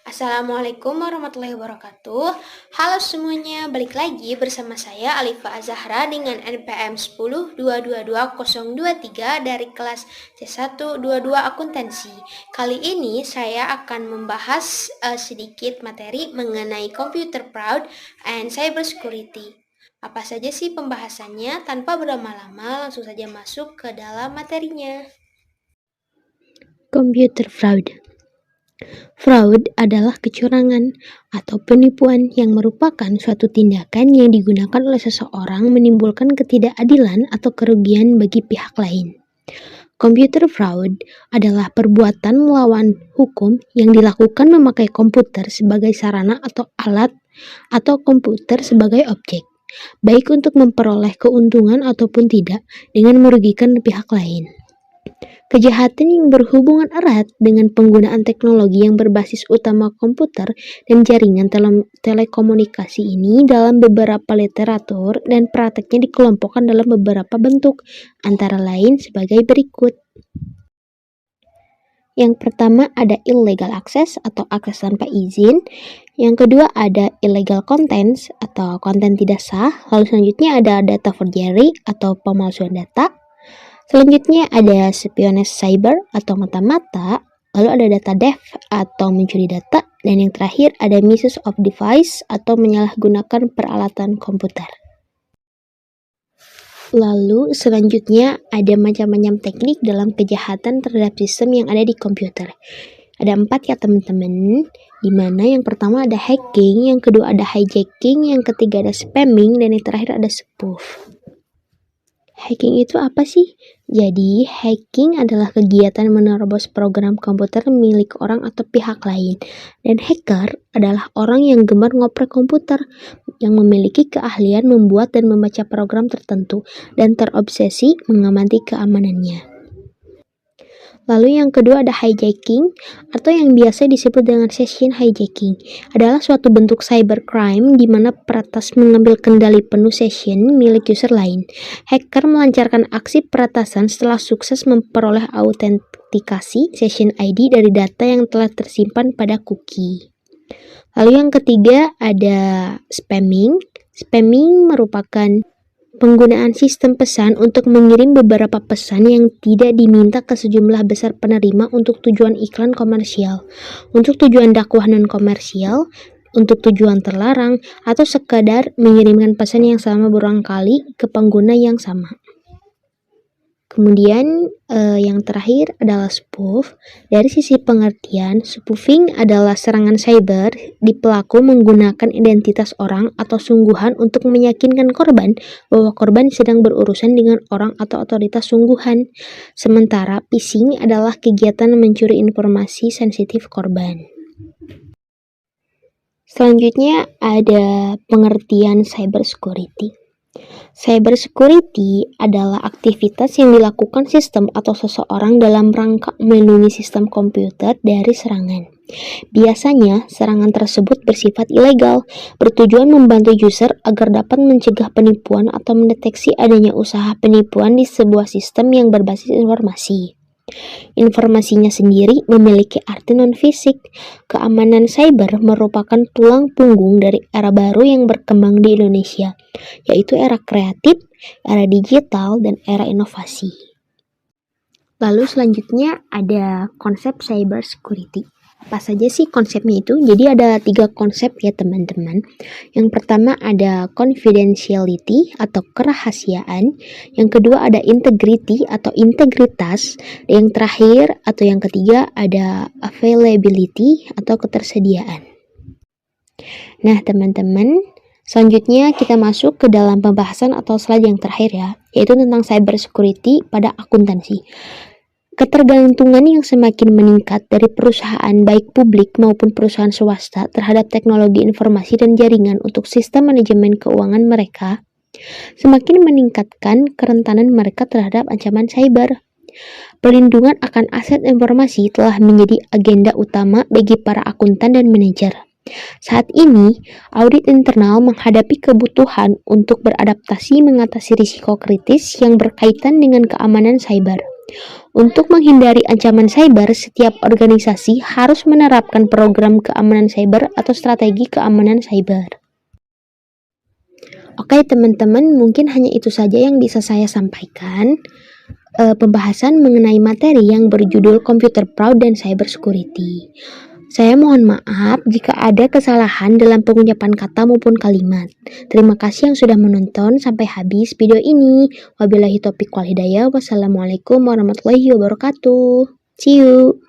Assalamualaikum warahmatullahi wabarakatuh. Halo semuanya, balik lagi bersama saya Alifa Azahra dengan NPM 10222023 dari kelas C122 Akuntansi. Kali ini saya akan membahas sedikit materi mengenai Computer Fraud and Cyber Security. Apa saja sih pembahasannya? Tanpa berlama-lama, langsung saja masuk ke dalam materinya. Computer fraud. Fraud adalah kecurangan atau penipuan yang merupakan suatu tindakan yang digunakan oleh seseorang menimbulkan ketidakadilan atau kerugian bagi pihak lain. Computer fraud adalah perbuatan melawan hukum yang dilakukan memakai komputer sebagai sarana atau alat atau komputer sebagai objek, baik untuk memperoleh keuntungan ataupun tidak dengan merugikan pihak lain. Kejahatan yang berhubungan erat dengan penggunaan teknologi yang berbasis utama komputer dan jaringan telekomunikasi ini dalam beberapa literatur dan prakteknya dikelompokkan dalam beberapa bentuk, antara lain sebagai berikut. Yang pertama ada illegal access atau akses tanpa izin. Yang kedua ada illegal contents atau konten tidak sah. Lalu selanjutnya ada data forgery atau pemalsuan data. Selanjutnya ada spionage cyber atau mata-mata, lalu ada data theft atau mencuri data, dan yang terakhir ada misuse of device atau menyalahgunakan peralatan komputer. Lalu selanjutnya ada macam-macam teknik dalam kejahatan terhadap sistem yang ada di komputer. Ada 4 ya teman-teman, dimana yang pertama ada hacking, yang kedua ada hijacking, yang ketiga ada spamming, dan yang terakhir ada spoof. Hacking itu apa sih? Jadi, hacking adalah kegiatan menerobos program komputer milik orang atau pihak lain. Dan hacker adalah orang yang gemar ngoprek komputer, yang memiliki keahlian membuat dan membaca program tertentu, dan terobsesi mengamati keamanannya. Lalu yang kedua ada hijacking, atau yang biasa disebut dengan session hijacking. Adalah suatu bentuk cybercrime di mana peretas mengambil kendali penuh session milik user lain. Hacker melancarkan aksi peretasan setelah sukses memperoleh autentikasi session ID dari data yang telah tersimpan pada cookie. Lalu yang ketiga ada spamming. Spamming merupakan penggunaan sistem pesan untuk mengirim beberapa pesan yang tidak diminta ke sejumlah besar penerima untuk tujuan iklan komersial, untuk tujuan dakwah non-komersial, untuk tujuan terlarang, atau sekadar mengirimkan pesan yang sama berulang kali ke pengguna yang sama. Kemudian yang terakhir adalah spoof. Dari sisi pengertian, spoofing adalah serangan cyber di pelaku menggunakan identitas orang atau sungguhan untuk meyakinkan korban bahwa korban sedang berurusan dengan orang atau otoritas sungguhan. Sementara phishing adalah kegiatan mencuri informasi sensitif korban. Selanjutnya ada pengertian cyber security. Cyber security adalah aktivitas yang dilakukan sistem atau seseorang dalam rangka melindungi sistem komputer dari serangan. Biasanya, serangan tersebut bersifat ilegal, bertujuan membantu user agar dapat mencegah penipuan atau mendeteksi adanya usaha penipuan di sebuah sistem yang berbasis informasi. Informasinya sendiri memiliki arti non-fisik. Keamanan cyber merupakan tulang punggung dari era baru yang berkembang di Indonesia, yaitu era kreatif, era digital, dan era inovasi. Lalu selanjutnya ada konsep cyber security. Apa saja sih konsepnya itu? Jadi ada 3 konsep ya teman-teman. Yang pertama ada confidentiality atau kerahasiaan. Yang kedua ada integrity atau integritas. Yang terakhir atau yang ketiga ada availability atau ketersediaan. Nah teman-teman, selanjutnya kita masuk ke dalam pembahasan atau slide yang terakhir ya, yaitu tentang cyber security pada akuntansi. Ketergantungan yang semakin meningkat dari perusahaan baik publik maupun perusahaan swasta terhadap teknologi informasi dan jaringan untuk sistem manajemen keuangan mereka semakin meningkatkan kerentanan mereka terhadap ancaman cyber. Perlindungan akan aset informasi telah menjadi agenda utama bagi para akuntan dan manajer. Saat ini, audit internal menghadapi kebutuhan untuk beradaptasi mengatasi risiko kritis yang berkaitan dengan keamanan cyber. Untuk menghindari ancaman cyber, setiap organisasi harus menerapkan program keamanan cyber atau strategi keamanan cyber. Oke teman-teman, mungkin hanya itu saja yang bisa saya sampaikan. Pembahasan mengenai materi yang berjudul Computer Proud dan Cyber Security. Saya mohon maaf jika ada kesalahan dalam pengucapan kata maupun kalimat. Terima kasih yang sudah menonton sampai habis video ini. Wabillahi taufiq wal hidayah. Wassalamualaikum warahmatullahi wabarakatuh. See you.